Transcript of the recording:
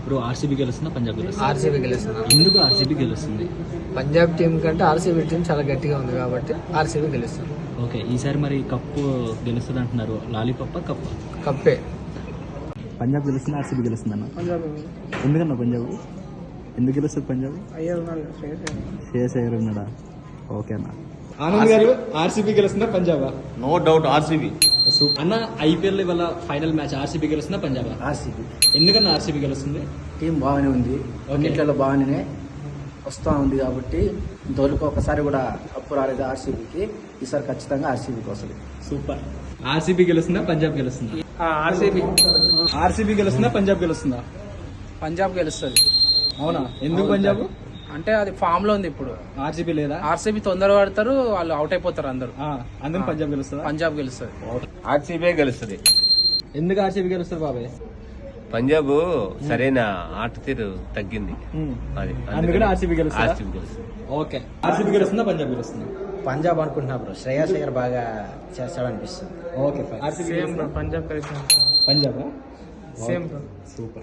Bro RCB గెలుస్తుందా పంజాబ్ గెలుస్తుందా? RCB గెలుస్తుంది. ఎందుకు ఆర్సీబీ గెలుస్తుంది? పంజాబ్ టీం కంటే ఆర్సీబీ టీం చాలా గట్టిగా ఉంది కాబట్టి ఆర్సీబీ గెలుస్తుంది. ఓకే, ఈసారి మరి కప్పు గెలుస్తుంది అంటున్నారు. లాలీపప్ప కప్ప? కప్పే. పంజాబ్ గెలుస్తుందా ఆర్సీబీ గెలుస్తుందన్న? పంజాబ్ ఎందుకన్నా పంజాబ్? ఎందుకు గెలుస్తుంది పంజాబ్? శ్రేయస్ అయ్యర్ ఉన్నాడా? ఓకే అన్న. ఆనంద్ గారు ఆర్సీబీ గెలుస్తుందా పంజాబ్? No doubt RCB. అన్న ఐపీఎల్ ఇవాళ ఫైనల్ మ్యాచ్ ఆర్సీబీ గెలుస్తుందా పంజాబ్? ఆర్సీబీ ఎందుకన్నా ఆర్సీబీ గెలుస్తుంది? టీం బాగానే ఉంది, అన్నిట్లలో బాగానే వస్తూ ఉంది కాబట్టి ఇంతవరకు ఒకసారి కూడా కప్పు రాలేదు ఆర్సీబీకి. ఈసారి ఖచ్చితంగా ఆర్సీబీకి వస్తుంది. సూపర్. ఆర్సీబీ గెలుస్తుందా పంజాబ్ గెలుస్తుందా? ఆర్సీబీ. ఆర్సీబీ గెలుస్తుందా పంజాబ్ గెలుస్తుందా? పంజాబ్ గెలుస్తుంది. అవునా? ఎందుకు పంజాబ్? అంటే అది ఫామ్ లో ఉంది ఇప్పుడు. ఆర్సీబీ లేదా? ఆర్సీబీ తొందరగా పడతారు, వాళ్ళు అవుట్ అయిపోతారు అందరూ. అందుకు పంజాబ్ గెలుస్తుందా? పంజాబ్ గెలుస్తుంది. ఆర్సీబీ గెలుస్తుంది. ఎందుకు ఆర్సీబీ గెలుస్తారు బాబాయ్? పంజాబ్ సరైన ఆట తీరు తగ్గింది, అది అందుకని ఆర్సీబీ గెలుస్తుందా? ఆర్సీబీ గెలుస్తుంది. ఓకే, ఆర్సీబీ గెలుస్తుందా పంజాబ్ గెలుస్తుందా? పంజాబ్ అనుకుంటున్నా బ్రో, శ్రేయస్ అయ్యర్ బాగా చేస్తాడనిపిస్తుంది. Okay, RCB Punjab Punjab same super.